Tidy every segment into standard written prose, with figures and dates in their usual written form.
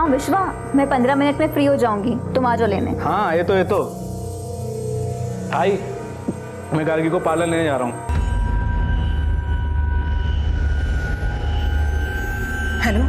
विश्वा, मैं 15 मिनट में फ्री हो जाऊंगी, तुम आ जाओ लेने। हाँ ये तो आई, मैं गार्गी को पार्लर लेने जा रहा हूँ। हेलो,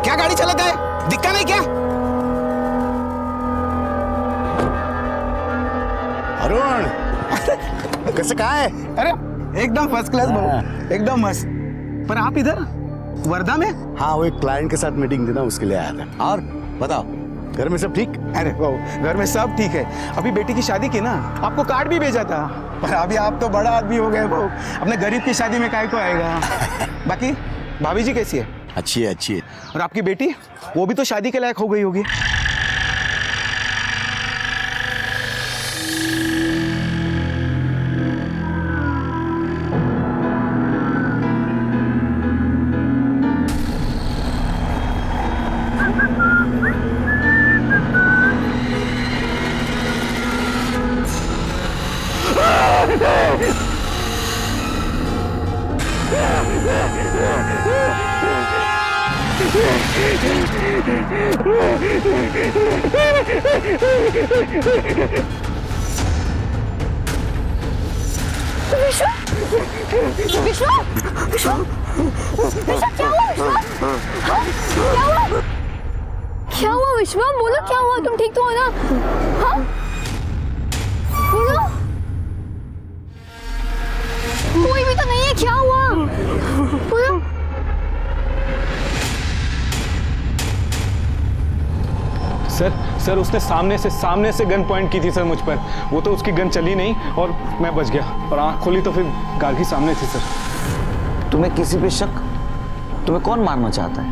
क्या गाड़ी चलाता है, दिखता नहीं क्या? अरुण कैसे कहा है? अरे एकदम फर्स्ट क्लास बहू, एकदम मस्त। पर आप इधर वर्धा में? हाँ, वो एक क्लाइंट के साथ मीटिंग थी ना, उसके लिए आया था। और बताओ, घर में सब ठीक? अरे बहू, घर में सब ठीक है। अभी बेटी की शादी की ना, आपको कार्ड भी भेजा था। पर अभी आप तो बड़ा आदमी हो गए बहू, अपने गरीब की शादी में काहे को आएगा। बाकी भाभी जी कैसी है? अच्छी है, अच्छी है। और आपकी बेटी, वो भी तो शादी के लायक हो गई होगी। विश्वा, विश्वा, विश्वा, विश्वा, क्या हुआ विश्वा? हाँ? क्या हुआ? क्या हुआ विश्वा? बोलो क्या हुआ? तुम ठीक तो हो ना? हाँ? बोलो। कोई भी तो नहीं है, क्या हुआ? बोलो। सर उसने सामने से गन पॉइंट की थी सर मुझ पर। वो तो उसकी गन चली नहीं और मैं बच गया, और आंख खोली तो फिर गार्गी सामने थी सर। तुम्हें किसी पे शक? तुम्हें कौन मारना चाहता है?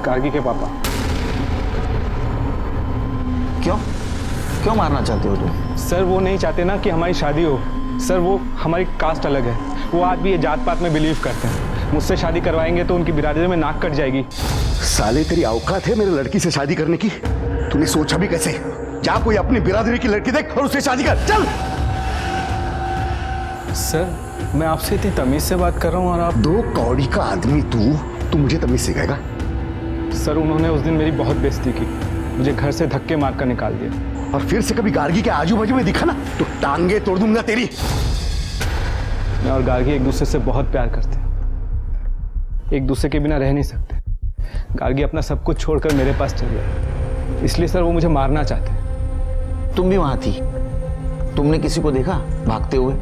गार्गी के पापा। क्यों मारना चाहते हो तुम? सर वो नहीं चाहते ना कि हमारी शादी हो। सर वो हमारी कास्ट अलग है, वो आज भी ये जात पात में बिलीव करते हैं। मुझसे शादी करवाएंगे तो उनकी बिरादरी में नाक कट जाएगी। साले तेरी औकात है मेरे लड़की से शादी करने की? तूने सोचा भी कैसे? जा कोई अपनी बिरादरी की लड़की देख और उससे शादी कर, चल। सर मैं आपसे इतनी तमीज से बात कर रहा हूँ और आप। 2 कौड़ी का आदमी तू मुझे तमीज सिखाएगा? सर उन्होंने उस दिन मेरी बहुत बेइज्जती की, मुझे घर से धक्के मारकर निकाल दिया। और फिर से कभी गार्गी के आजू बाजू में दिखा ना तो टांगे तोड़ दूंगा तेरी। मैं और गार्गी एक दूसरे से बहुत प्यार करते हैं, एक दूसरे के बिना रह नहीं सकते। गार्गी अपना सब कुछ छोड़कर मेरे पास चली आई, इसलिए सर वो मुझे मारना चाहते हैं। तुम भी वहां थी? तुमने किसी को देखा भागते हुए?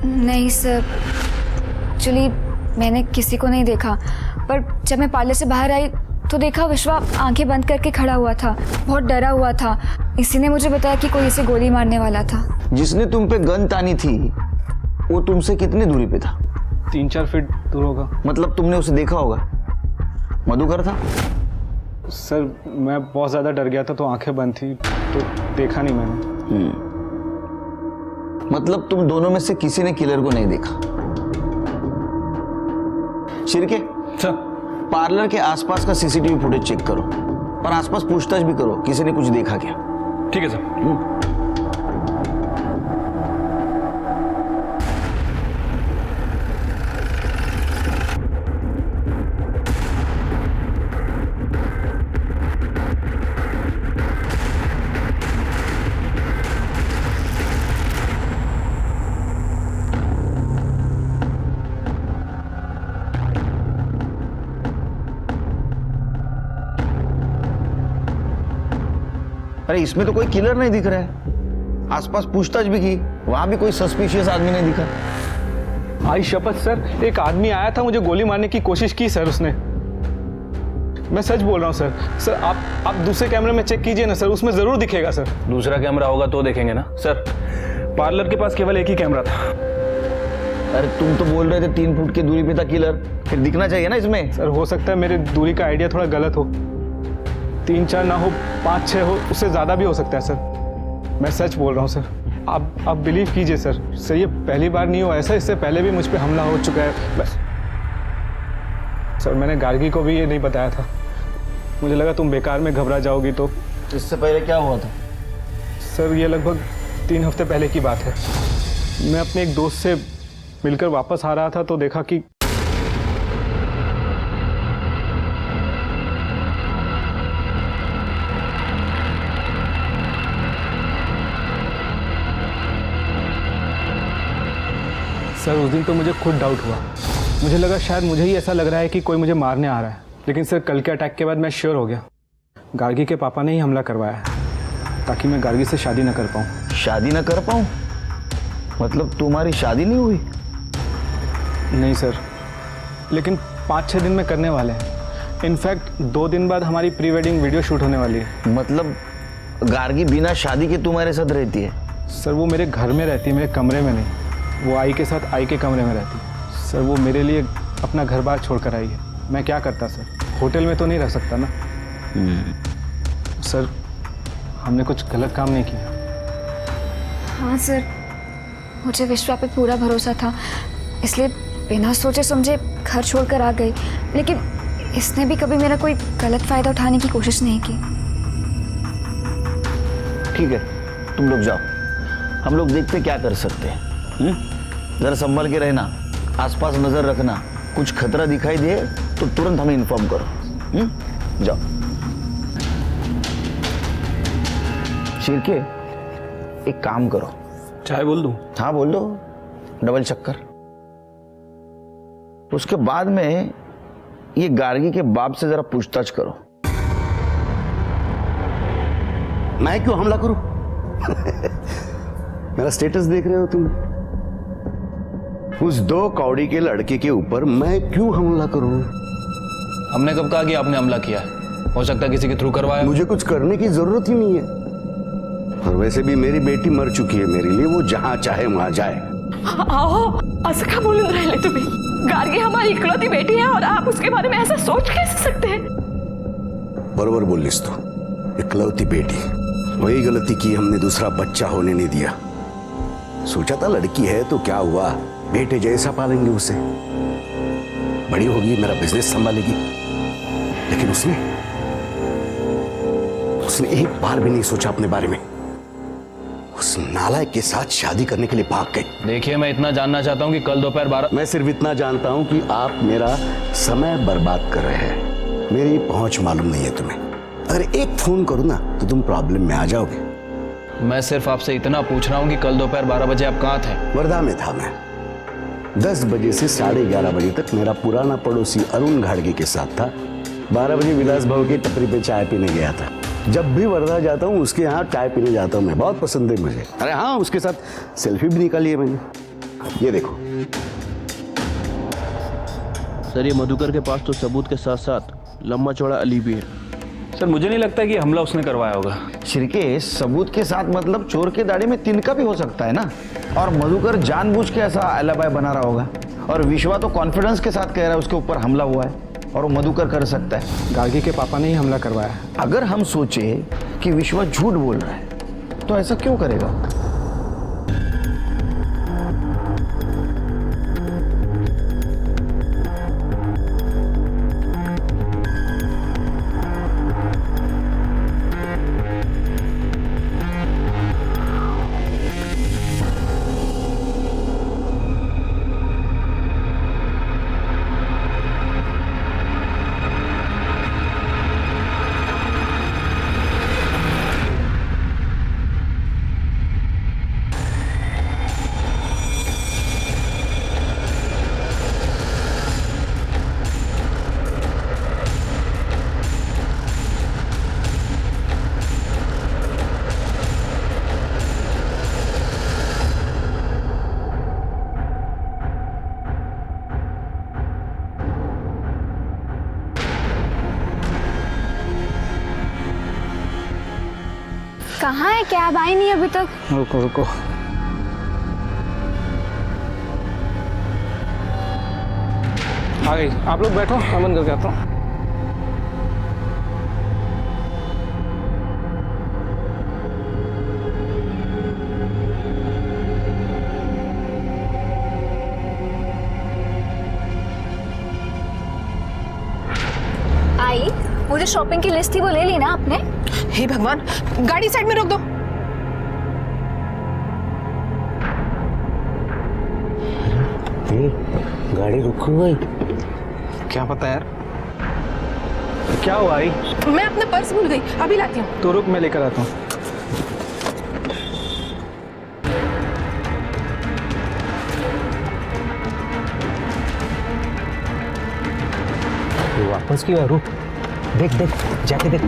नहीं सर, एक्चुअली मैंने किसी को नहीं देखा, पर जब मैं पार्लर से बाहर आई तो देखा विश्वा आंखें बंद करके खड़ा हुआ था, बहुत डरा हुआ था। इसी ने मुझे बताया कि कोई इसे गोली मारने वाला था। जिसने तुम पे गन तानी थी वो तुमसे कितनी दूरी पे था? 3-4 फीट दूर होगा। मतलब तुमने उसे देखा होगा? मधुकर था? सर मैं बहुत ज्यादा डर गया था तो आंखें बंद थी, तो देखा नहीं मैंने। मतलब तुम दोनों में से किसी ने किलर को नहीं देखा? शिरके सर, पार्लर के आसपास का सीसीटीवी फुटेज चेक करो और आसपास पूछताछ भी करो, किसी ने कुछ देखा क्या? ठीक है सर। अरे इसमें तो कोई किलर नहीं दिख रहा है। आसपास पूछताछ भी की, वहां भी कोई सस्पिशियस आदमी नहीं दिखा। आई शपथ सर, एक आदमी आया था, मुझे गोली मारने की कोशिश की सर उसने। मैं सच बोल रहा हूँ सर। सर आप दूसरे कैमरे में चेक कीजिए ना सर, उसमें जरूर दिखेगा सर। दूसरा कैमरा होगा तो देखेंगे ना सर। पार्लर के पास केवल एक ही कैमरा था। अरे तुम तो बोल रहे थे 3 फुट की दूरी पे था किलर, फिर दिखना चाहिए ना इसमें। सर हो सकता है मेरे दूरी का आइडिया थोड़ा गलत हो, 3-4 ना हो, 5-6 हो, उससे ज्यादा भी हो सकता है सर। मैं सच बोल रहा हूँ सर। आप बिलीव कीजिए सर ये पहली बार नहीं हुआ ऐसा, इससे पहले भी मुझ पे हमला हो चुका है। बस सर मैंने गार्गी को भी ये नहीं बताया था, मुझे लगा तुम बेकार में घबरा जाओगी। तो इससे पहले क्या हुआ था? सर ये लगभग 3 हफ्ते पहले की बात है। मैं अपने एक दोस्त से मिलकर वापस आ रहा था तो देखा कि सर उस दिन तो मुझे खुद डाउट हुआ, मुझे लगा शायद मुझे ही ऐसा लग रहा है कि कोई मुझे मारने आ रहा है। लेकिन सर कल के अटैक के बाद मैं श्योर हो गया गार्गी के पापा ने ही हमला करवाया है ताकि मैं गार्गी से शादी न कर पाऊँ। शादी ना कर पाऊं? मतलब तुम्हारी शादी नहीं हुई? नहीं सर, लेकिन 5-6 दिन में करने वाले हैं। इनफैक्ट 2 दिन बाद हमारी प्री वेडिंग वीडियो शूट होने वाली है। मतलब गार्गी बिना शादी के तुम्हारे साथ रहती है? सर वो मेरे घर में रहती है, मेरे कमरे में नहीं। वो आई के साथ आई के कमरे में रहती है। सर वो मेरे लिए अपना घर बार छोड़ कर आई है। मैं क्या करता सर, होटल में तो नहीं रह सकता ना। सर हमने कुछ गलत काम नहीं किया। हाँ सर, मुझे विश्वा पे पूरा भरोसा था, इसलिए बिना सोचे समझे घर छोड़कर आ गई। लेकिन इसने भी कभी मेरा कोई गलत फायदा उठाने की कोशिश नहीं की। ठीक है, तुम लोग जाओ, हम लोग देखते क्या कर सकते हैं। जरा संभल के रहना, आसपास नजर रखना, कुछ खतरा दिखाई दे तो तुरंत हमें इन्फॉर्म करो। जाओ। शिरके, एक काम करो। चाय बोल दूं? हाँ बोल दो, डबल चक्कर। उसके बाद में ये गार्गी के बाप से जरा पूछताछ करो। मैं क्यों हमला करूं? मेरा स्टेटस देख रहे हो तुम? उस 2 कौड़ी के लड़के के ऊपर मैं क्यों हमला करूं? हमने कब कहा कि आपने हमला किया है? हो सकता है किसी के थ्रू करवाया। मुझे कुछ करने की जरूरत ही नहीं है। और वैसे भी मेरी बेटी मर चुकी है मेरे लिए, वो जहां चाहे वहां जाए। आओ, असं का बोलून राहिले तुम्ही? गार्गी हमारी इकलौती बेटी है और आप उसके बारे में ऐसा सोच कैसे सकते हैं? बरोबर बोलिस तू, इकलौती बेटी। वही गलती की हमने, दूसरा बच्चा होने नहीं दिया। सोचा था लड़की है तो क्या हुआ, बेटे जैसा पालेंगे उसे, बड़ी होगी, मेरा बिजनेस संभालेगी। लेकिन उसने एक बार भी नहीं सोचा अपने बारे में। उस नालायक के साथ शादी करने के लिए भाग गई। देखिए मैं इतना जानना चाहता हूँ कि कल दोपहर 12। मैं सिर्फ इतना जानता हूं कि आप मेरा समय बर्बाद कर रहे हैं। मेरी पहुंच मालूम नहीं है तुम्हें। अगर एक फोन करूं ना तो तुम प्रॉब्लम में आ जाओगे। मैं सिर्फ आपसे इतना पूछ रहा हूँ कि कल दोपहर 12 बजे आप कहाँ थे? वर्धा में था मैं। 10 बजे से 11:30 बजे तक मेरा पुराना पड़ोसी अरुण घाड़गे के साथ था। 12 बजे विलास भाव की टपरी पे चाय पीने गया था। जब भी वर्धा जाता हूँ उसके यहाँ चाय पीने जाता हूँ मैं, बहुत पसंद है मुझे। अरे हाँ, उसके साथ सेल्फी भी निकाली है मैंने। ये देखो सर, ये मधुकर के पास तो सबूत के साथ साथ लंबा चौड़ा अली भी है। सर मुझे नहीं लगता कि हमला उसने करवाया होगा। शिरके, सबूत के साथ मतलब चोर के दाढ़ी में तिनका भी हो सकता है ना। और मधुकर जानबूझ के ऐसा अलाबाय बना रहा होगा। और विश्वा तो कॉन्फिडेंस के साथ कह रहा है उसके ऊपर हमला हुआ है और वो मधुकर कर सकता है। गार्गी के पापा ने ही हमला करवाया है। अगर हम सोचे कि विश्वा झूठ बोल रहा है तो ऐसा क्यों करेगा? कहाँ है कैब? आई नहीं अभी तक। रुको रुको, आ गई। आप लोग बैठो, मैं बंद करके आता हूँ। जो शॉपिंग की लिस्ट थी वो ले ली ना आपने? हे भगवान, गाड़ी साइड में रोक दो। गाड़ी रुकी हुई। क्या पता यार, क्या हुआ आई? मैं अपना पर्स भूल गई, अभी लाती हूँ। तो रुक, मैं लेकर आता हूँ। वापस क्यों? रुक, देख देख, जाके देख।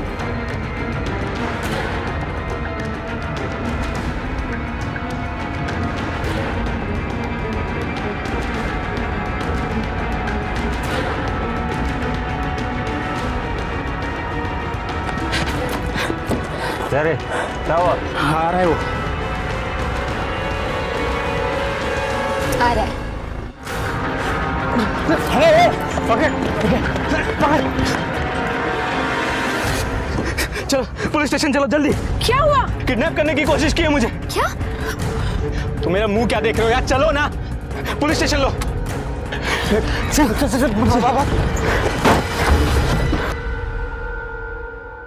अरे क्या हुआ? आ रहा है वो। आ रहा है। चलो पुलिस स्टेशन चलो जल्दी। क्या हुआ? किडनैप करने की कोशिश की है मुझे। क्या? तुम मेरा मुंह क्या देख रहे हो यार? चलो ना, पुलिस स्टेशन लो।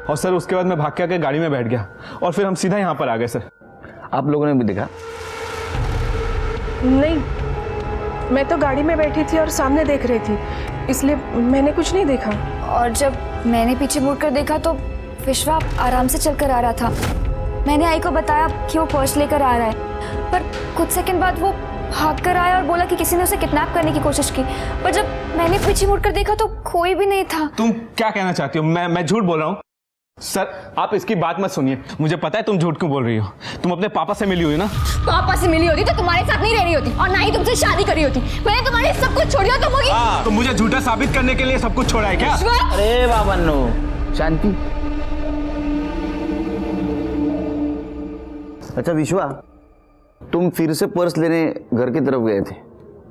और सर उसके बाद मैं भाग के आके गाड़ी में बैठ गया और फिर हम सीधा यहाँ पर आ गए सर। आप लोगों ने भी देखा? नहीं, मैं तो गाड़ी में बैठी थी और सामने देख रही थी, इसलिए मैंने कुछ नहीं देखा। और जब मैंने पीछे मुड़कर देखा तो विश्वा आराम से चलकर आ रहा था। मैंने आई को बताया कि वो पर्स लेकर आ रहा है, पर कुछ सेकंड बाद वो भाग कर आया और बोला कि किसी ने उसे किडनैप करने की कोशिश की। पर जब मैंने पीछे मुड़कर देखा तो कोई भी नहीं था। तुम क्या कहना चाहती हो? मैं झूठ बोल रहा हूँ? सर आप इसकी बात मत सुनिए, मुझे पता है तुम झूठ क्यों बोल रही हो। तुम अपने पापा से मिली हुई ना? पापा से मिली होती तो तुम्हारे साथ नहीं रह रही होती और ना ही तुमसे शादी करी होती। मैंने तुम्हारे सब कुछ छोड़ दिया, तुम होगी। तो मुझे झूठा साबित करने के लिए सब कुछ छोड़ा है क्या? अरे बाबन्नो, शांति। अच्छा विश्वा, तुम फिर से पर्स लेने घर की तरफ गए थे,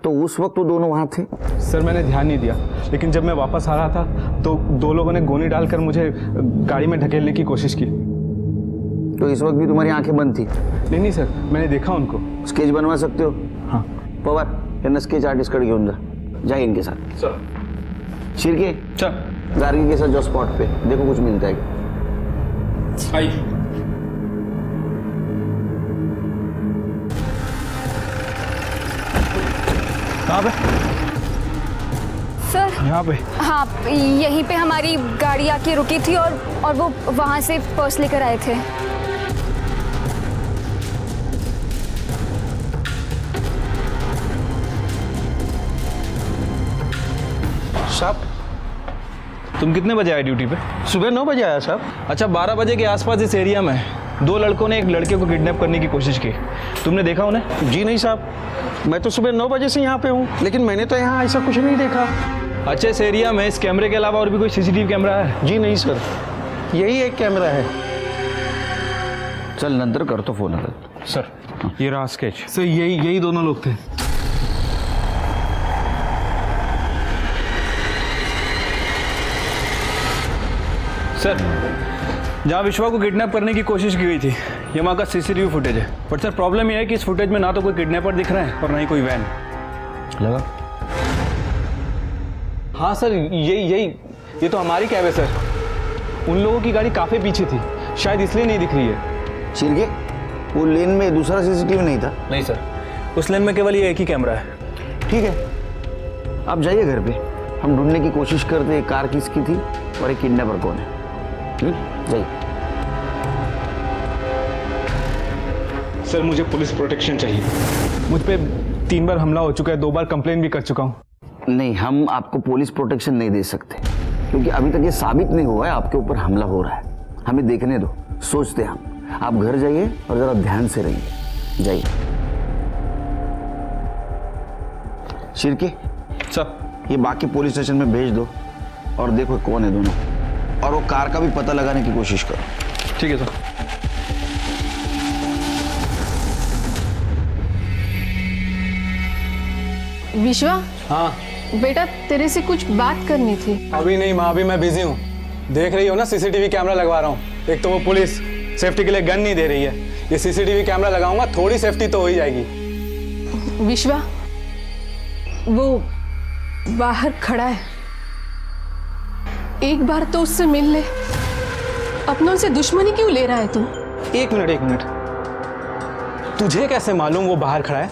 तो उस वक्त तो दोनों वहां थे? सर मैंने ध्यान नहीं दिया, लेकिन जब मैं वापस आ रहा था तो दो लोगों ने गोली डालकर मुझे गाड़ी में ढकेलने की कोशिश की। तो इस वक्त भी तुम्हारी आंखें बंद थी? नहीं सर, मैंने देखा उनको। स्केच बनवा सकते हो? हाँ। पवार, यांना स्केच आर्टिस्ट कडे घेऊन जा इनके साथ। सर। शिर्के, सर। गार्गी के साथ जो स्पॉट पे, देखो कुछ मिलता है। आइए। कहाँ पे? सर यहाँ पे? हाँ, यहीं पे हमारी गाड़ी आके रुकी थी और वो वहां से पर्स लेकर आए थे। साहब तुम कितने बजे आए ड्यूटी पे? सुबह 9 बजे आया साहब। अच्छा, 12 बजे के आसपास इस एरिया में 2 लड़कों ने एक लड़के को किडनैप करने की कोशिश की। तुमने देखा उन्हें? जी नहीं साहब, मैं तो सुबह 9 बजे से यहाँ पे हूँ, लेकिन मैंने तो यहाँ ऐसा कुछ नहीं देखा। अच्छा, इस एरिया में इस कैमरे के अलावा और भी कोई सीसीटीवी कैमरा है? जी नहीं सर, यही एक कैमरा है। चल नंतर करतो फोन आता। सर ये रहा स्केच। सर यही दोनों लोग थे। सर जहाँ विश्वा को किडनैप करने की कोशिश की गई थी, ये वहाँ का सीसीटीवी फुटेज है। बट सर प्रॉब्लम ये है कि इस फुटेज में ना तो कोई किडनैपर दिख रहा है और ना ही कोई वैन लगा। हाँ सर, ये तो हमारी कैब है सर। उन लोगों की गाड़ी काफी पीछे थी, शायद इसलिए नहीं दिख रही है। शिर्के, वो लेन में दूसरा सीसीटीवी नहीं था? नहीं सर, उस लेन में केवल ये एक ही कैमरा है। ठीक है, आप जाइए घर पे, हम ढूंढने की कोशिश करते हैं कार किसकी थी और एक किडनैपर कौन है। जाइए। सर मुझे पुलिस प्रोटेक्शन चाहिए। मुझ पे 3 बार हमला हो चुका है, 2 बार कंप्लेन भी कर चुका हूँ। नहीं, हम आपको पुलिस प्रोटेक्शन नहीं दे सकते, क्योंकि अभी तक ये साबित नहीं हुआ है आपके ऊपर हमला हो रहा है। हमें देखने दो, सोचते हम। आप घर जाइए और जरा ध्यान से रहिए। जाइए। शिर्के सर, ये बाकी पुलिस स्टेशन में भेज दो और देखो कौन है दोनों, और वो कार का भी पता लगाने की कोशिश करो। ठीक है सर। विश्वा, हाँ बेटा तेरे से कुछ बात करनी थी। अभी नहीं माँ, अभी मैं बिजी हूँ। देख रही हो ना, सीसीटीवी कैमरा लगवा रहा हूँ। एक तो वो पुलिस सेफ्टी के लिए गन नहीं दे रही है, ये सीसीटीवी कैमरा लगाऊंगा, थोड़ी सेफ्टी तो हो ही जाएगी। विश्वा, वो बाहर खड़ा है, एक बार तो उससे मिल ले। अपनों से दुश्मनी क्यों ले रहा है तू? एक मिनट, तुझे कैसे मालूम वो बाहर खड़ा है?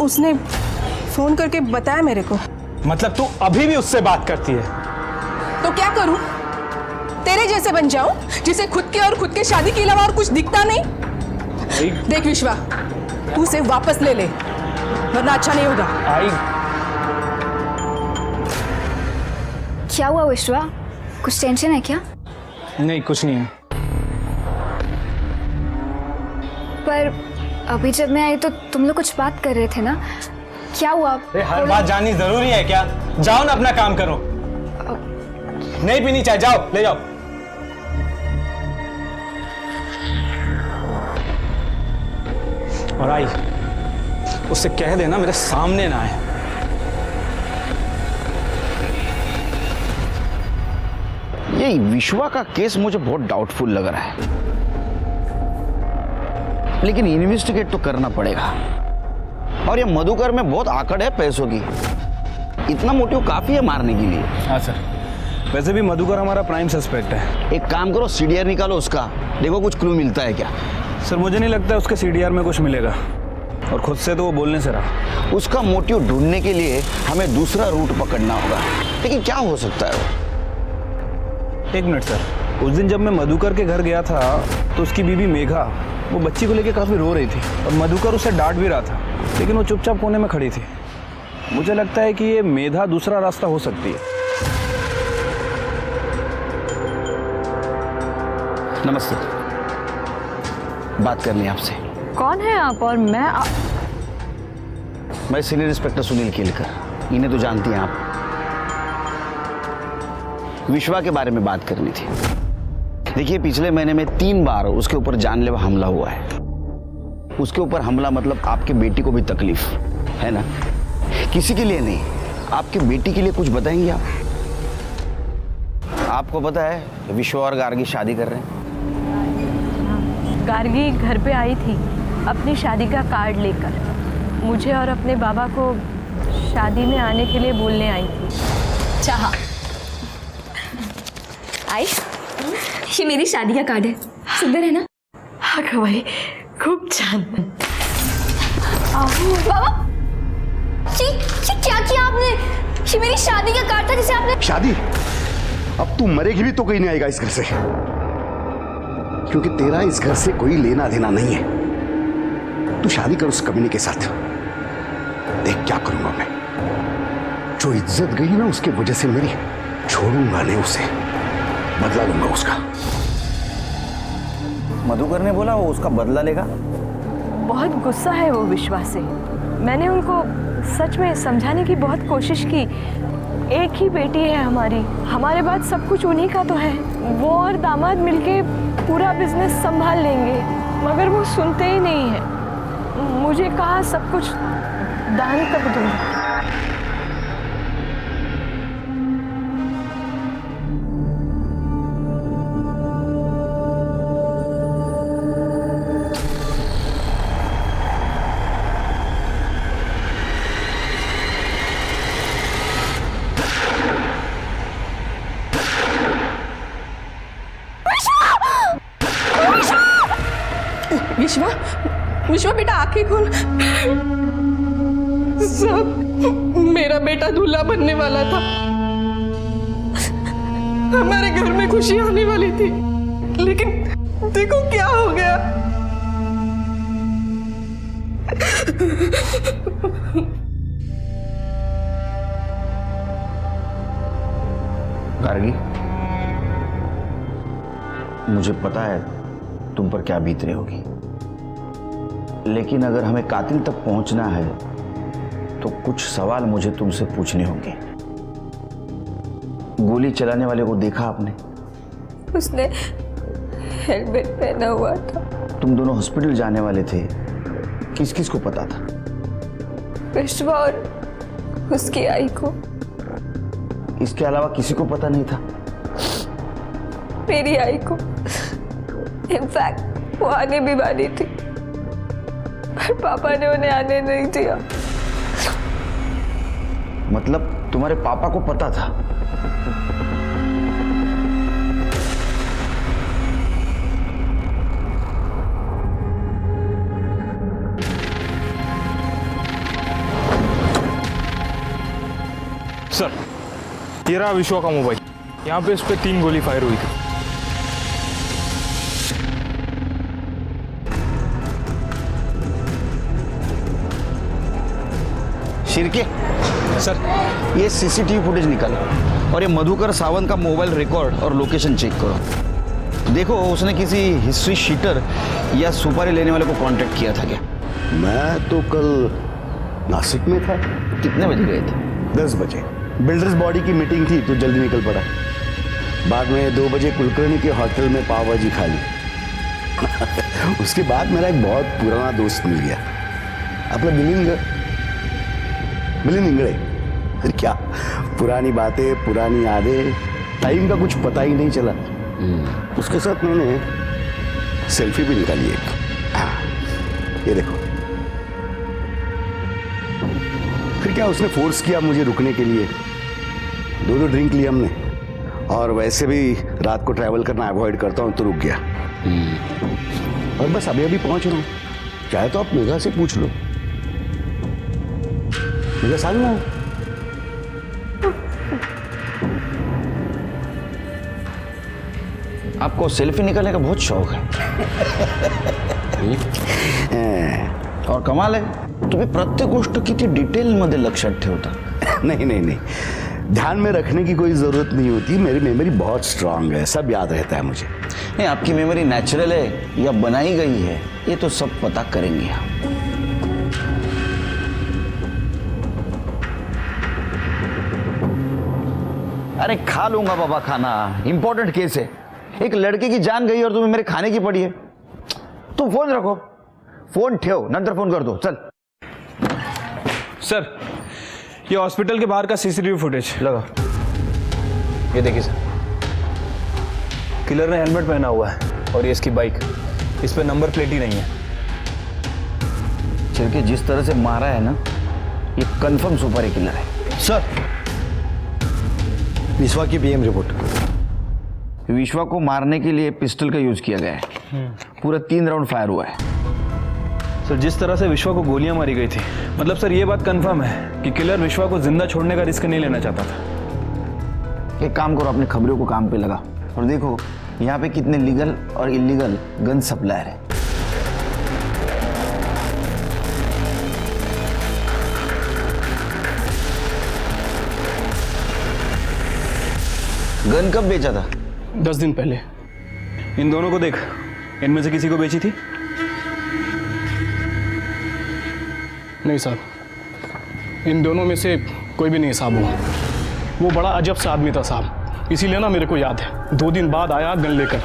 उसने फोन करके बताया मेरे को। मतलब तू अभी भी उससे बात करती है? तो क्या करूं? तेरे जैसे बन जाऊं जिसे खुद के और खुद के शादी के अलावा और कुछ दिखता नहीं? देख विश्वा, तू उसे वापस ले ले, वरना अच्छा नहीं होगा। क्या हुआ विश्वा, कुछ टेंशन है क्या? नहीं, कुछ नहीं है। पर अभी जब मैं आई तो तुम लोग कुछ बात कर रहे थे ना, क्या हुआ? हर बात जाननी जरूरी है क्या? जाओ ना, अपना काम करो। नहीं पीनी चाय, जाओ ले जाओ। और आई, उससे कह देना मेरे सामने ना आए। ये विश्वा का केस मुझे बहुत डाउटफुल लग रहा है, लेकिन इन्वेस्टिगेट तो करना पड़ेगा। और ये मधुकर में बहुत आकड़ है पैसों की, इतना मोटिव काफी है मारने के लिए। हाँ सर, वैसे भी मधुकर हमारा प्राइम सस्पेक्ट है। एक काम करो, सीडीआर निकालो उसका, देखो कुछ क्लू मिलता है क्या। सर मुझे नहीं लगता उसके सीडीआर में कुछ मिलेगा, और खुद से तो वो बोलने से रहा। उसका मोटिव ढूंढने के लिए हमें दूसरा रूट पकड़ना होगा, लेकिन क्या हो सकता है वो? एक मिनट सर, उस दिन जब मैं मधुकर के घर गया था तो उसकी बीवी मेघा वो बच्ची को लेकर काफी रो रही थी, और मधुकर उसे डांट भी रहा था, लेकिन वो चुपचाप कोने में खड़ी थी। मुझे लगता है कि ये मेधा दूसरा रास्ता हो सकती है। नमस्ते, बात करनी है आपसे। कौन है आप? और मैं सीनियर इंस्पेक्टर सुनील केलकर, इन्हें तो जानती हैं आप। विश्वा के बारे में बात करनी थी। देखिए, पिछले महीने में 3 बार उसके ऊपर जानलेवा हमला हुआ है। उसके ऊपर हमला मतलब आपके बेटी को भी तकलीफ है ना? किसी के लिए नहीं, आपकी बेटी के लिए कुछ बताएंगे आप? आपको पता है विश्वा और गार्गी शादी कर रहे हैं? गार्गी घर पे आई थी अपनी शादी का कार्ड लेकर, मुझे और अपने बाबा को शादी में आने के लिए बोलने आई थी। चाहा आई, ये मेरी शादी का कार्ड है, सुंदर है ना? हाँ भाई, खूब छान। बाबा, ये क्या किया आपने? ये मेरी शादी का कार्ड था जिसे आपने... शादी? अब तू मरेगी भी तो कहीं नहीं आएगा इस घर से, क्योंकि तेरा इस घर से कोई लेना देना नहीं है। तू शादी कर उस कमीने के साथ। देख क्या करूंगा मैं, जो इज्जत गई ना उसके वजह से मेरी, छोड़ूंगा नहीं उसे, बदला लूंगा उसका। मधुकर ने बोला वो उसका बदला लेगा। बहुत गुस्सा है वो विश्वा से। मैंने उनको सच में समझाने की बहुत कोशिश की। एक ही बेटी है हमारी, हमारे बाद सब कुछ उन्हीं का तो है। वो और दामाद मिलके पूरा बिजनेस संभाल लेंगे, मगर वो सुनते ही नहीं है। मुझे कहा सब कुछ दान कर दूंगा। विश्वा, विश्वा बेटा आंखें खोल। सब मेरा बेटा दूल्हा बनने वाला था, हमारे घर में खुशी आने वाली थी, लेकिन देखो क्या हो गया। गार्गी, मुझे पता है तुम पर क्या बीत रही होगी, लेकिन अगर हमें कातिल तक पहुंचना है तो कुछ सवाल मुझे तुमसे पूछने होंगे। गोली चलाने वाले को देखा आपने? उसने हेलमेट पहना हुआ था। तुम दोनोहॉस्पिटल जाने वाले थे, किस किस को पता था? विश्वा और उसकी आई को। इसके अलावा किसी को पता नहीं था? मेरी आई को। इनफैक्ट वो आने भी वाली थी, पर पापा ने उन्हें आने नहीं दिया। मतलब तुम्हारे पापा को पता था? सर, ये रहा विश्वा का मोबाइल। यहाँ पे इस पे 3 गोली फायर हुई थी। शिरके, सर, ये सीसीटीवी फुटेज निकालो और ये मधुकर सावंत का मोबाइल रिकॉर्ड और लोकेशन चेक करो। देखो उसने किसी हिस्ट्री शीटर या सुपारी लेने वाले को कांटेक्ट किया था क्या? मैं तो कल नासिक में था। कितने बजे गए थे? 10 बजे। बिल्डर्स बॉडी की मीटिंग थी तो जल्दी निकल पड़ा। बाद में 2 बजे कुलकर्णी के होटल में पाव भाजी खा ली। उसके बाद मेरा एक बहुत पुराना दोस्त मिल गया, अपना मिलिंद इंगड़े। अरे क्या पुरानी बातें, पुरानी यादें, टाइम का कुछ पता ही नहीं चला। उसके साथ मैंने सेल्फी भी निकाली एक। ये देखो। फिर क्या उसने फोर्स किया मुझे रुकने के लिए। 2 ड्रिंक लिए हमने, और वैसे भी रात को ट्रैवल करना अवॉइड करता हूं तो रुक गया। और बस अभी पहुंच रहा हूं। चाहे तो आप मेघा से पूछ लो। मेघा साथ में। आपको सेल्फी निकालने का बहुत शौक है। और कमाल है, तुम्ही प्रत्येक गोष्ट किती डिटेलमध्ये लक्षात ठेवता। नहीं, ध्यान में रखने की कोई जरूरत नहीं होती। मेरी मेमोरी बहुत स्ट्रांग है, सब याद रहता है मुझे। नहीं, आपकी मेमोरी नेचुरल है या बनाई गई है, ये तो सब पता करेंगे हम। अरे खा लूंगा बाबा खाना, इंपॉर्टेंट केस है। एक लड़के की जान गई और तुम्हें मेरे खाने की पड़ी है। तुम फोन रखो, फोन ठेव, नंतर फोन कर दो। चल। सर, ये हॉस्पिटल के बाहर का सीसीटीवी फुटेज लगा। ये देखिए सर, किलर ने हेलमेट पहना हुआ है और ये इसकी बाइक, इस पे नंबर प्लेट ही नहीं है। चल के जिस तरह से मारा है ना, ये कंफर्म सुपर किलर है। सर, विश्वा की पीएम रिपोर्ट। विश्वा को मारने के लिए पिस्टल का यूज किया गया है। पूरा 3 राउंड फायर हुआ है। सर, जिस तरह से विश्वा को गोलियां मारी गई थी, मतलब सर ये बात कंफर्म है कि किलर विश्वा को जिंदा छोड़ने का रिस्क नहीं लेना चाहता था। एक काम करो, अपने खबरों को काम पे लगा और देखो यहाँ पे कितने लीगल और इलीगल गन सप्लायर है। गन कब बेचा था? 10 दिन पहले। इन दोनों को देख, इनमें से किसी को बेची थी? नहीं साहब, इन दोनों में से कोई भी नहीं साहब हुआ। वो बड़ा अजब सा आदमी था साहब, इसीलिए ना मेरे को याद है। 2 दिन बाद आया गन लेकर,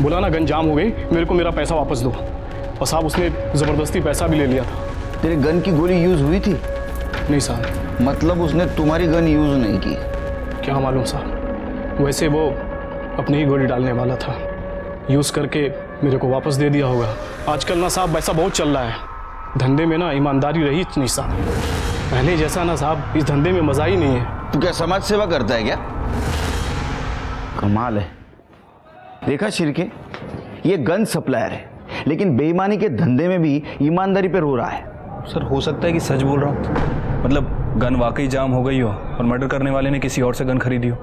बोला ना गन जाम हो गई, मेरे को मेरा पैसा वापस दो। और साहब उसने ज़बरदस्ती पैसा भी ले लिया था। तेरे गन की गोली यूज हुई थी? नहीं साहब। मतलब उसने तुम्हारी गन यूज नहीं की? क्या मालूम साहब, वैसे वो अपनी ही गोली डालने वाला था, यूज़ करके मेरे को वापस दे दिया होगा। आजकल ना साहब वैसा बहुत चल रहा है, धंधे में ना ईमानदारी रही नहीं साहब। पहले जैसा ना साहब इस धंधे में मज़ा ही नहीं है। तू क्या समाज सेवा करता है क्या? कमाल है। देखा शिरके, ये गन सप्लायर है लेकिन बेईमानी के धंधे में भी ईमानदारी पे रो रहा है। सर, हो सकता है कि सच बोल रहा हूँ, मतलब गन वाकई जाम हो गई हो और मर्डर करने वाले ने किसी और से गन खरीदी हो।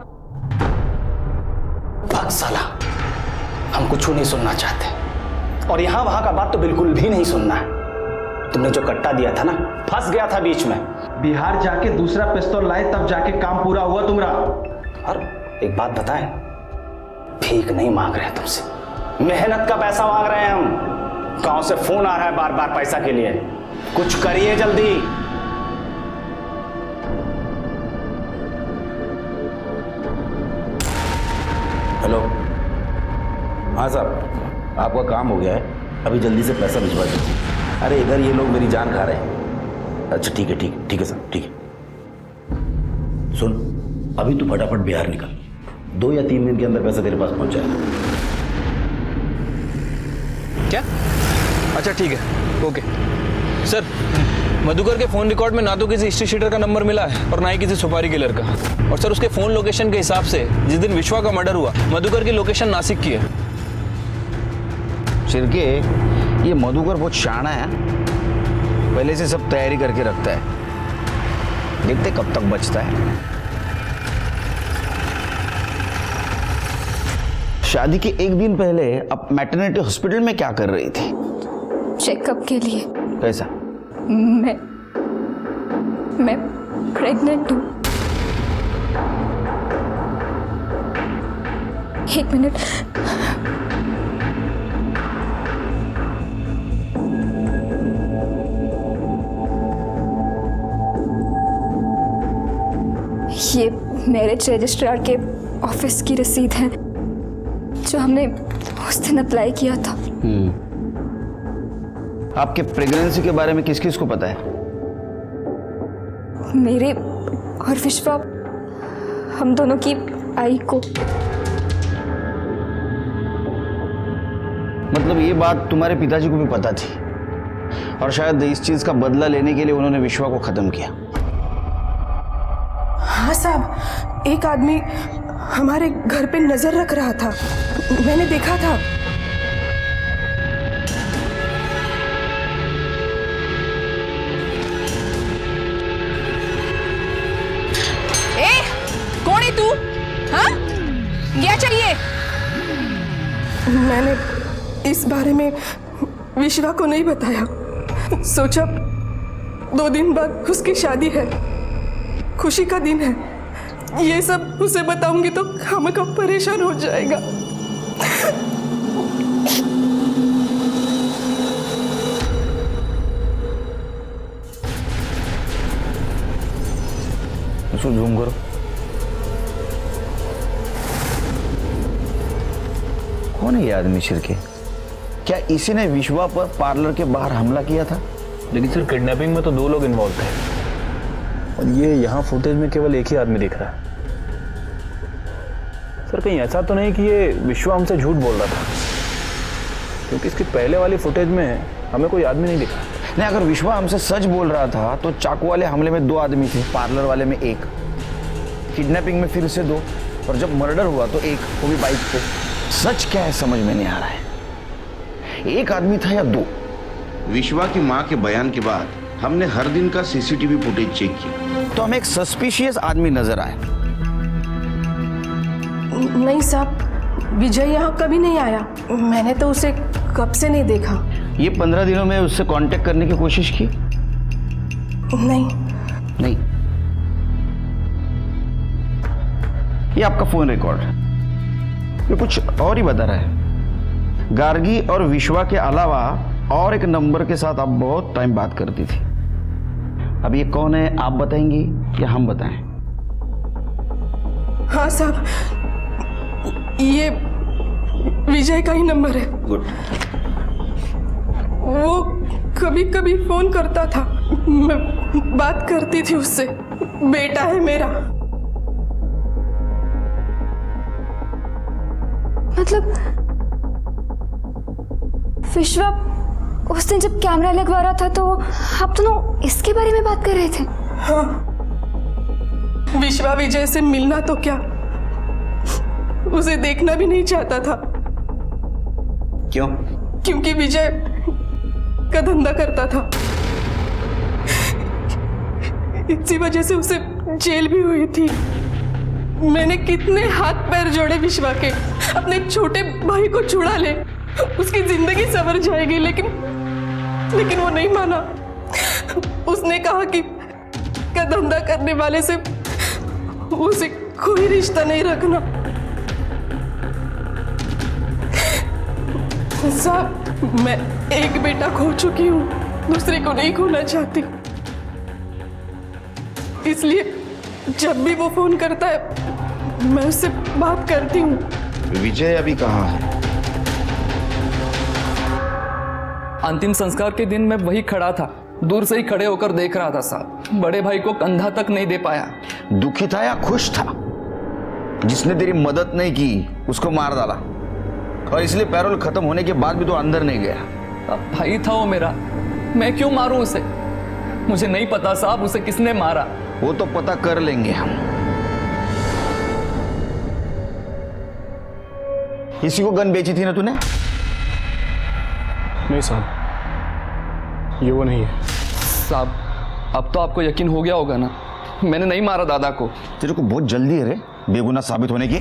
भाग साला, हम कुछ नहीं सुनना चाहते और यहाँ वहां का बात तो बिल्कुल भी नहीं सुनना है। तुमने जो कट्टा दिया था ना, फंस गया था बीच में। बिहार जाके दूसरा पिस्तौल लाए तब जाके काम पूरा हुआ तुम्हारा। और एक बात बताएं, भीख नहीं मांग रहे तुमसे, मेहनत का पैसा मांग रहे हैं हम। गांव से फोन आ रहा है बार बार पैसा के लिए, कुछ करिए जल्दी। हेलो, हाँ साहब, आपका काम हो गया है, अभी जल्दी से पैसा भिजवा दीजिए। अरे इधर ये लोग मेरी जान खा रहे हैं। अच्छा ठीक है सर, ठीक है। सुन, अभी तू फटाफट बिहार निकल, 2 या 3 दिन के अंदर पैसा तेरे पास पहुंच जाएगा। क्या? अच्छा ठीक है, ओके। सर, मधुकर के फोन रिकॉर्ड में ना तो किसी हिस्ट्री शीटर का नंबर मिला है और ना ही किसी सुपारी किलर का। और सर, उसके फोन लोकेशन के हिसाब से जिस दिन विश्वा का मर्डर हुआ, मधुकर की लोकेशन नासिक की है। शिरके, ये मधुकर बहुत शाना है, पहले से सब तैयारी करके रखता है। देखते कब तक बचता है। शादी के एक दिन पहले आप मैटरनिटी हॉस्पिटल में क्या कर रही थी? चेकअप के लिए। कैसा? मैं प्रेग्नेंट हूँ। एक मिनट। ये मैरिज रजिस्ट्रार के ऑफिस की रसीद है जो हमने उस दिन अप्लाई किया था। आपके प्रेगनेंसी के बारे में किस किस को पता है? मेरे और विश्वा, हम दोनों की आई को। मतलब ये बात तुम्हारे पिताजी को भी पता थी और शायद इस चीज का बदला लेने के लिए उन्होंने विश्वा को खत्म किया। हाँ साहब, एक आदमी हमारे घर पे नजर रख रहा था, मैंने देखा था। ए, कौन है तू? हाँ? क्या चाहिए? मैंने इस बारे में विश्वा को नहीं बताया। सोचा 2 दिन बाद उसकी शादी है, खुशी का दिन है, ये सब उसे बताऊंगी तो हमका परेशान हो जाएगा। उसको जूम करो। कौन है ये आदमी शिरके? क्या इसी ने विश्वा पर पार्लर के बाहर हमला किया था? लेकिन सर किडनैपिंग में तो 2 लोग इन्वॉल्व थे और ये यहाँ फुटेज में केवल एक ही आदमी दिख रहा है। सर कहीं ऐसा तो नहीं कि ये विश्वा हमसे झूठ बोल रहा था, क्योंकि इसकी पहले वाली फुटेज में हमें कोई आदमी नहीं दिखा। नहीं, अगर विश्वा हमसे सच बोल रहा था तो चाकू वाले हमले में 2 आदमी थे, पार्लर वाले में 1, किडनैपिंग में फिर से 2 और जब मर्डर हुआ तो 1, वो भी बाइक पे। सच क्या है समझ में नहीं आ रहा है, 1 आदमी था या 2? विश्वा की मां के बयान के बाद हमने हर दिन का सीसीटीवी फुटेज चेक किया तो हमें एक सस्पिशियस आदमी नजर आया। नहीं साहब, विजय यहाँ कभी नहीं आया, मैंने तो उसे कब से नहीं देखा। ये 15 दिनों में उससे कांटेक्ट करने की कोशिश की? नहीं। ये आपका फोन रिकॉर्ड है, ये कुछ और ही बता रहा है। गार्गी और विश्वा के अलावा और एक नंबर के साथ आप बहुत टाइम बात करती थी। अब ये कौन है, आप बताएंगी या हम बताएं? हाँ साहब, ये विजय का ही नंबर है। गुड। वो कभी कभी फोन करता था, मैं बात करती थी उससे। बेटा है मेरा। मतलब विश्वा उस दिन जब कैमरा लगवा रहा था तो आप दोनों इसके बारे में बात कर रहे थे? हाँ, विश्वा विजय से मिलना तो क्या, उसे देखना भी नहीं चाहता था। क्यों? क्योंकि विजय का धंधा करता था, इसी वजह से उसे जेल भी हुई थी। मैंने कितने हाथ पैर जोड़े विश्वा के, अपने छोटे भाई को छुड़ा ले, उसकी जिंदगी संवर जाएगी, लेकिन वो नहीं माना। उसने कहा कि का धंधा करने वाले से उसे कोई रिश्ता नहीं रखना। साहब, मैं एक बेटा खो चुकी हूँ, दूसरे को नहीं खोना चाहती। इसलिए जब भी वो फोन करता है मैं उससे बात करती हूँ। विजय अभी कहाँ है? अंतिम संस्कार के दिन मैं वही खड़ा था, दूर से ही खड़े होकर देख रहा था साहब। बड़े भाई को कंधा तक नहीं दे पाया। दुखी था या खुश था? जिसने तेरी मदद नहीं की उसको मार डाला और इसलिए पैरोल खत्म होने के बाद भी तो अंदर नहीं गया। अब भाई था वो मेरा, मैं क्यों मारूं उसे? मुझे नहीं पता साहब उसे किसने मारा। वो तो पता कर लेंगे हम। इसी को गन बेची थी ना तूने? नहीं साहब, ये वो नहीं है। साहब, अब तो आपको यकीन हो गया होगा ना, मैंने नहीं मारा दादा को। तेरे को बहुत जल्दी है रे बेगुनाह साबित होने की।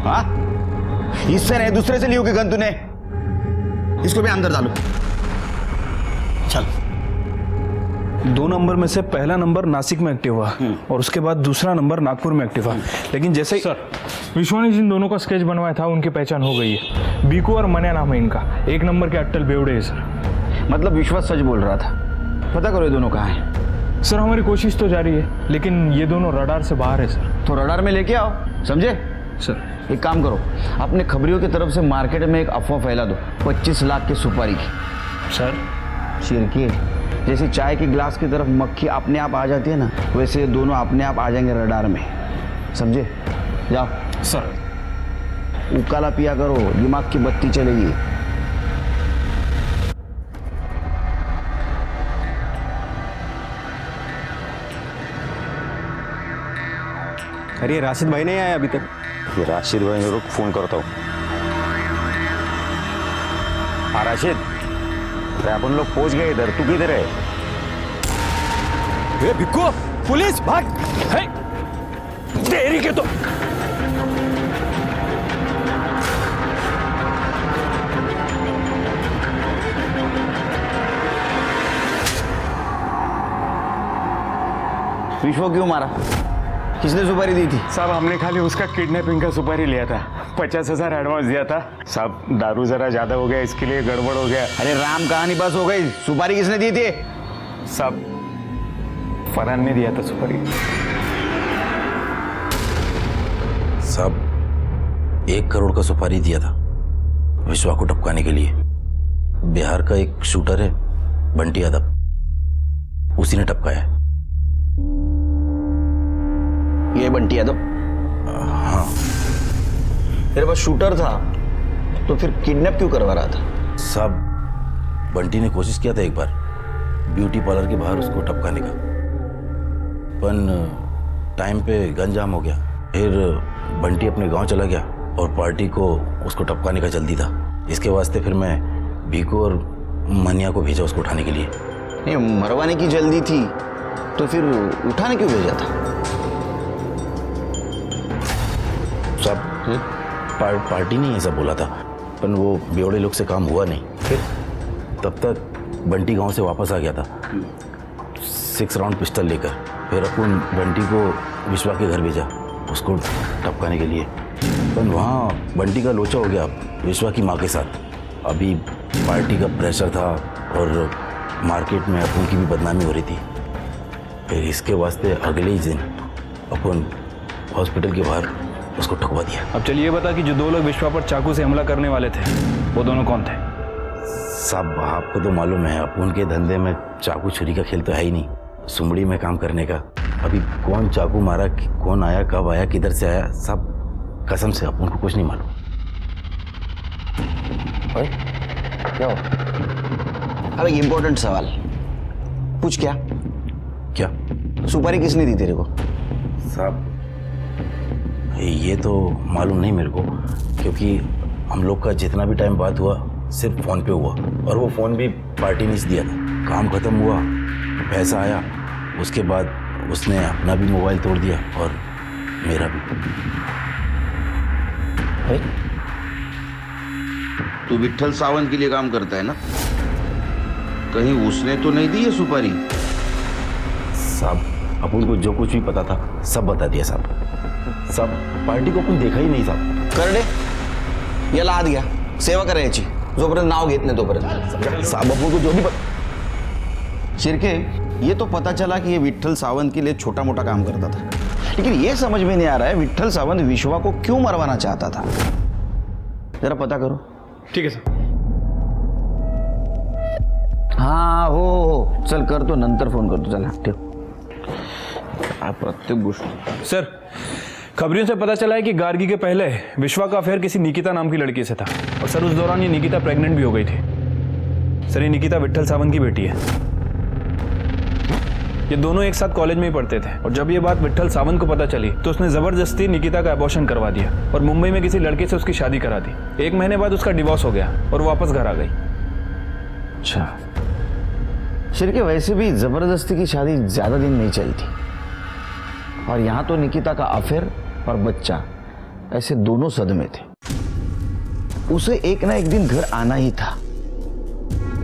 हाँ, इससे नहीं दूसरे से लियो के गन तूने। इसको भी अंदर डालो। चल। 2 नंबर में से पहला नंबर नासिक में एक्टिव हुआ और उसके बाद दूसरा नंबर नागपुर में एक्टिव हुआ। लेकिन जैसे ही सर विश्वा ने जिन दोनों का स्केच बनवाया था उनकी पहचान हो गई है। बीकू और मन्या नाम है इनका। 1 नंबर के अट्टल बेवड़े है सर। मतलब विश्वास सच बोल रहा था। पता करो ये दोनों कहाँ हैं। सर हमारी कोशिश तो जारी है लेकिन ये दोनों रडार से बाहर है सर। तो रडार में लेके आओ, समझे? सर एक काम करो, अपने खबरियों की तरफ से मार्केट में एक अफवाह फैला दो 25 लाख की सुपारी की। सर शिरकी, जैसे चाय के गिलास की तरफ मक्खी अपने आप आ जाती है ना, वैसे दोनों अपने आप आ जाएंगे रडार में, समझे? जाओ। सर उकाला पिया करो, दिमाग की बत्ती चलेगी। अरे राशिद भाई नहीं आया अभी तक। ये राशिद भाई रुक, फोन करता हूँ। हाँ राशिद, अरे अपन लोग पहुंच गए इधर, तू किधर है? ए भिक्कू, पुलिस भाग। है तेरी के तो विश्व क्यों मारा? किसने सुपारी दी थी? साहब हमने खाली उसका किडनैपिंग का सुपारी लिया था। 50,000 एडवांस दिया था साहब। दारू जरा ज्यादा हो गया इसके लिए गड़बड़ हो गया। अरे राम कहानी बस हो गई। सुपारी किसने दी थी? साहब फरहान ने दिया था सुपारी। साहब 1 करोड़ का सुपारी दिया था विश्वा को टपकाने के लिए। बिहार का एक शूटर है बंटी यादव, उसी ने टपकाया। ये बंटी यादव? हाँ। तेरे पास शूटर था तो फिर किडनैप क्यों करवा रहा था? साहब बंटी ने कोशिश किया था एक बार ब्यूटी पार्लर के बाहर उसको टपकाने का, पर टाइम पे गन जाम हो गया। फिर बंटी अपने गांव चला गया और पार्टी को उसको टपकाने का जल्दी था। इसके वास्ते फिर मैं भीको और मनिया को भेजा उसको उठाने के लिए। नहीं, मरवाने की जल्दी थी तो फिर उठाने क्यों भेजा था? साहब पार्टी ने ऐसा बोला था, पर वो बेवड़े लोग से काम हुआ नहीं। फिर तब तक बंटी गांव से वापस आ गया था 6 राउंड पिस्टल लेकर। फिर अपन बंटी को विश्वा के घर भेजा उसको टपकाने के लिए, पर वहाँ बंटी का लोचा हो गया विश्वा की माँ के साथ। अभी पार्टी का प्रेशर था और मार्केट में अपन की भी बदनामी हो रही थी। फिर इसके वास्ते अगले ही दिन अपन हॉस्पिटल के बाहर उसको ठुकवा दिया। अब चलिए बता कि जो 2 लोग विश्वा पर चाकू से हमला करने वाले थे वो दोनों कौन थे? साहब आपको तो मालूम है अपन के धंधे में चाकू छुरी का खेल तो है ही नहीं, सुमड़ी में काम करने का। अभी कौन चाकू मारा, कौन आया, कब आया, किधर से आया, सब कसम से अपन को कुछ नहीं मालूम। क्या हो? अब एक इम्पोर्टेंट सवाल पूछ। क्या सुपारी किसने दी तेरे को? साहब ये तो मालूम नहीं मेरे को, क्योंकि हम लोग का जितना भी टाइम बात हुआ सिर्फ फ़ोन पे हुआ और वो फ़ोन भी पार्टी ने दिया था। काम ख़त्म हुआ, पैसा आया, उसके बाद उसने अपना भी मोबाइल तोड़ दिया और मेरा भी। तू विट्ठल सावंत के लिए काम करता है ना? कहीं उसने तो नहीं दी है सुपारी? साहब अपन को जो कुछ भी पता था सब बता दिया साहब। सब पार्टी को अपन देखा ही नाही साहब. करडे याला आत घ्या, सेवा करायची, जोपर्यंत नाव घेत नाही तोपर्यंत. साहब को जो भी शिर्के, ये तो पता चला कि ये विट्ठल सावंत के लिए छोटा मोटा काम करता था, लेकिन ये समझ में नहीं आ रहा है विट्ठल सावंत विश्वा को क्यों मरवाना चाहता था. जरा पता करो. ठीक है सर. हाँ हो चल कर, तो नंतर फोन करतो. चला ठेव. प्रत्येक गोष्ट सर, खबरों से पता चला है कि गार्गी के पहले विश्वा का अफेयर किसी निकिता नाम की लड़की से था, और सर उस दौरान ये निकिता प्रेग्नेंट भी हो गई थी. सर ये निकिता विट्ठल सावंत की बेटी है. ये दोनों एक साथ कॉलेज में ही पढ़ते थे, और जब ये बात विट्ठल सावंत को पता चली तो उसने जबरदस्ती निकिता का अबॉर्शन करवा दिया और मुंबई में किसी लड़के से उसकी शादी करा दी. 1 महीने बाद उसका डिवोर्स हो गया और वापस घर आ गई. अच्छा, शिर्के वैसे भी जबरदस्ती की शादी ज्यादा दिन नहीं चलती, और यहां तो निकिता का अफेयर और बच्चा ऐसे दोनों सदमे थे. उसे एक ना एक दिन घर आना ही था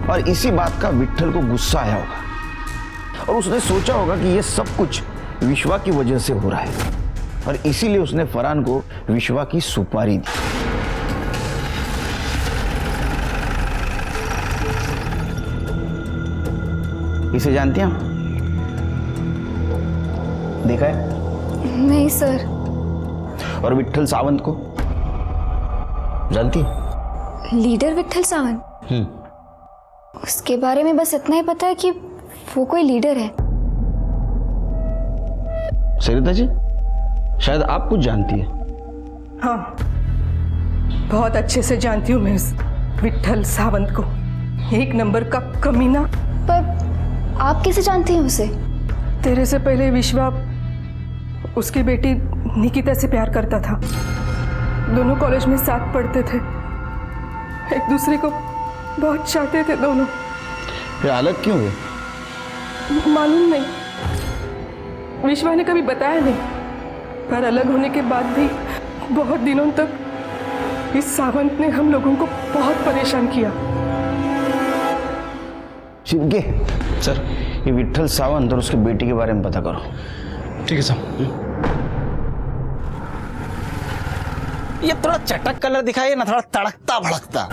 और इसी बात का विट्ठल को गुस्सा आया होगा और उसने सोचा होगा कि ये सब कुछ विश्वा की वजह से हो रहा है और इसीलिए उसने फरहान को विश्वा की सुपारी दी। इसे जानती हैं? देखा है? नहीं सर। और विट्ठल सावंत को जानती? लीडर विट्ठल सावंत? उसके बारे में बस इतना ही पता है कि वो कोई लीडर है। सरिता जी, शायद आप कुछ जानती है। हाँ, बहुत अच्छे से जानती हूँ मैं इस विट्ठल सावंत को, एक नंबर का कमीना। पर आप कैसे जानती हैं उसे? तेरे से पहले विश्वा उसकी बेटी निकिता से प्यार करता था। दोनों कॉलेज में साथ पढ़ते थे, एक दूसरे को बहुत चाहते थे दोनों। फिर अलग क्यों हुए? मालूम नहीं, विश्वा ने कभी बताया नहीं, पर अलग होने के बाद भी बहुत दिनों तक इस सावंत ने हम लोगों को बहुत परेशान किया। शिवके सर, ये विट्ठल सावंत और उसकी बेटी के बारे में पता करो। ठीक है सर। ये थोड़ा चटक कलर दिखाइए ना, थोड़ा तड़कता भड़कता।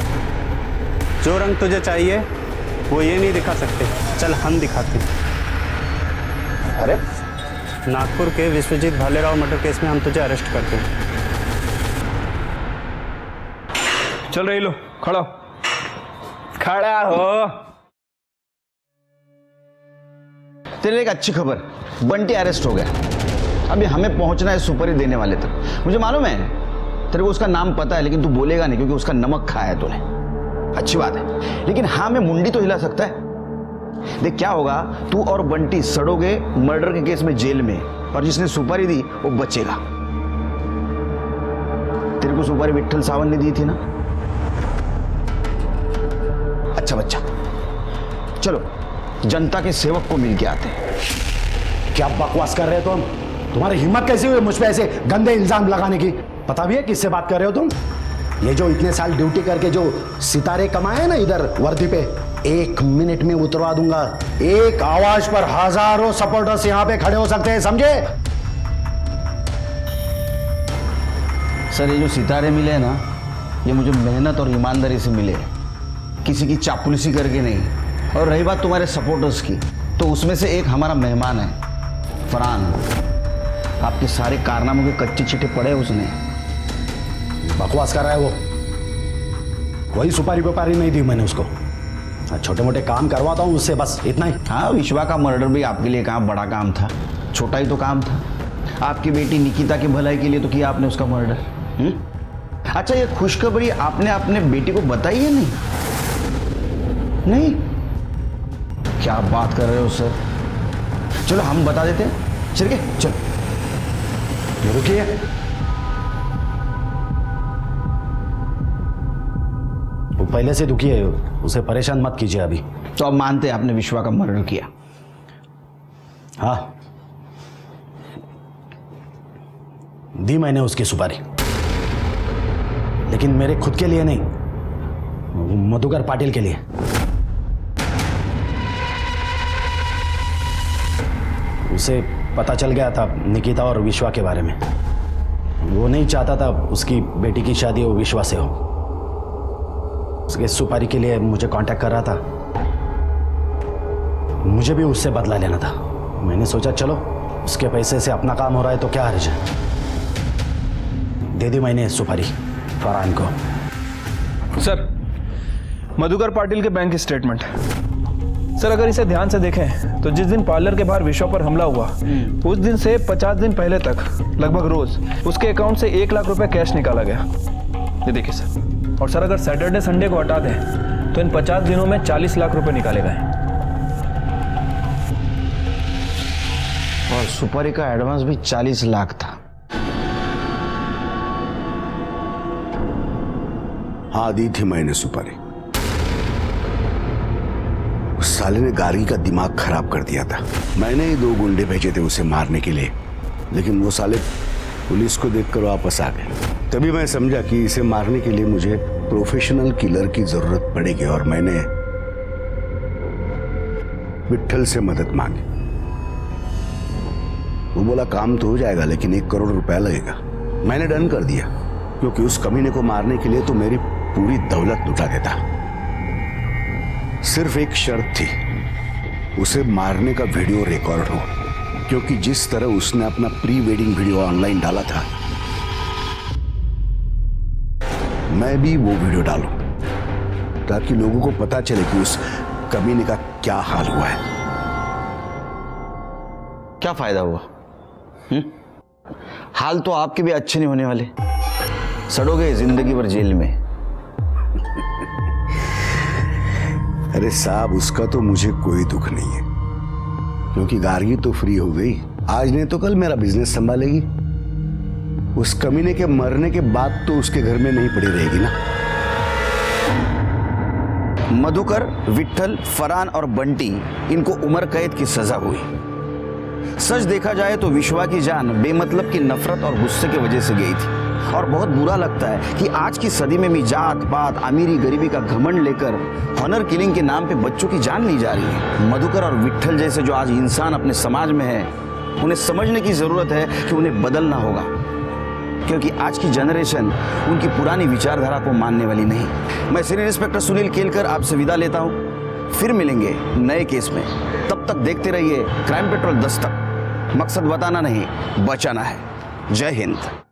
जो रंग तुझे चाहिए वो ये नहीं दिखा सकते, चल हम दिखाते हैं। अरे नागपुर के विश्वजीत भालेराव मर्डर केस में हम तुझे अरेस्ट करते हैं। चल रही लो, खड़ा हो। खड़ा हो। तेरे एक अच्छी खबर, बंटी अरेस्ट हो गया। अभी हमें पहुंचना है सुपारी देने वाले तक। मुझे मालूम है तेरे को उसका नाम पता है, लेकिन तू बोलेगा नहीं क्योंकि उसका नमक खाया है तूने। अच्छी बात है, लेकिन हाँ, मैं मुंडी तो हिला सकता है। देख क्या होगा, तू और बंटी सड़ोगे मर्डर के केस में जेल में, और जिसने सुपारी दी वो बचेगा। तेरे को सुपारी विट्ठल सावंत ने दी थी ना? अच्छा बच्चा, चलो जनता के सेवक को मिल के आते हैं। क्या बकवास कर रहे हो तुम? तुम्हारी हिम्मत कैसी हुई मुझ पे ऐसे गंदे इल्जाम लगाने की? पता भी है किससे बात कर रहे हो तुम? ये जो इतने साल ड्यूटी करके जो सितारे कमाए ना इधर वर्दी पे, 1 मिनट में उतरवा दूंगा। एक आवाज पर हजारों सपोर्टर्स यहां पे खड़े हो सकते हैं, समझे? सर, ये जो सितारे मिले ना, ये मुझे मेहनत और ईमानदारी से मिले, किसी की चापलूसी करके नहीं। और रही बात तुम्हारे सपोर्टर्स की, तो उसमें से एक हमारा मेहमान है, फरहान। आपके सारे कारनामों के कच्चे चिट्ठे पड़े उसने। बकवास कर रहा है वो। वही सुपारी व्यापारी नहीं दी मैंने उसको। छोटे मोटे काम करवाता हूँ उससे, बस इतना ही। हाँ, विश्वा का मर्डर भी आपके लिए काम बड़ा काम था, छोटा ही तो काम था। आपकी बेटी निकिता की भलाई के लिए तो किया आपने उसका मर्डर। अच्छा, ये खुशखबरी आपने अपने बेटी को बताई है? नहीं? क्या बात कर रहे हो सर? चलो हम बता देते हैं। चल के चलो, रुकिए। वो पहले से दुखी है, उसे परेशान मत कीजिए अभी। तो अब मानते हैं आपने विश्वा का मर्डर किया? हाँ, दी मैंने उसकी सुपारी, लेकिन मेरे खुद के लिए नहीं, मधुकर पाटिल के लिए। उसे पता चल गया था निकिता और विश्वा के बारे में। वो नहीं चाहता था उसकी बेटी की शादी वो विश्वा से हो। उसके सुपारी के लिए मुझे कांटेक्ट कर रहा था। मुझे भी उससे बदला लेना था। मैंने सोचा चलो उसके पैसे से अपना काम हो रहा है तो क्या हर्ज है। दे दी मैंने सुपारी फरहान को। सर, मधुकर पाटिल के बैंक स्टेटमेंट। सर, अगर इसे ध्यान से देखें तो जिस दिन पार्लर के बाहर विश्वा पर हमला हुआ, उस दिन से 50 दिन पहले तक लगभग रोज उसके अकाउंट से 1 लाख रुपए कैश निकाला गया। ये देखिए सर। और सर, अगर सैटरडे संडे को हटा दें तो इन 50 दिनों में 40 लाख रुपए निकाले गए। और सुपारी का एडवांस भी 40 लाख था। हाँ, दी थी मैंने सुपारी। उस साले ने गार्गी का दिमाग खराब कर दिया था। मैंने ही 2 गुंडे भेजे थे उसे मारने के लिए, लेकिन वो साले पुलिस को देखकर वापस आ गए। तभी मैं समझा कि इसे मारने के लिए मुझे प्रोफेशनल किलर की जरूरत पड़ेगी और मैंने विट्ठल से मदद मांगी। वो बोला काम तो हो जाएगा लेकिन 1 करोड़ रुपया लगेगा। मैंने डन कर दिया क्योंकि उस कमीने को मारने के लिए तो मेरी पूरी दौलत लुटा देता। सिर्फ एक शर्त थी, उसे मारने का वीडियो रिकॉर्ड हो, क्योंकि जिस तरह उसने अपना प्री वेडिंग वीडियो ऑनलाइन डाला था, मैं भी वो वीडियो डालूं ताकि लोगों को पता चले कि उस कमीने का क्या हाल हुआ है। क्या फायदा हुआ? हाल तो आपके भी अच्छे नहीं होने वाले, सड़ोगे जिंदगी भर जेल में। अरे साहब, उसका तो मुझे कोई दुख नहीं है क्योंकि गार्गी तो फ्री हो गई, आज नहीं तो कल मेरा बिजनेस संभालेगी। उस कमीने के मरने के बाद तो उसके घर में नहीं पड़ी रहेगी ना। मधुकर, विट्ठल, फरहान और बंटी, इनको उम्र कैद की सजा हुई। सच देखा जाए तो विश्वा की जान बेमतलब की नफरत और गुस्से की वजह से गई थी और बहुत बुरा लगता है कि आज की सदी में भी जात पात, अमीरी गरीबी का घमंड लेकर ऑनर किलिंग के नाम पे बच्चों की जान ली जा रही है। मधुकर और विट्ठल जैसे जो आज इंसान अपने समाज में है, उन्हें समझने की जरूरत है कि उन्हें बदलना होगा, क्योंकि आज की जनरेशन उनकी पुरानी विचारधारा को मानने वाली नहीं। मैं सीनियर इंस्पेक्टर सुनील केलकर आपसे विदा लेता हूं, फिर मिलेंगे नए केस में। तब तक देखते रहिए क्राइम पेट्रोल दस्तक। मकसद बताना नहीं, बचाना है। जय हिंद।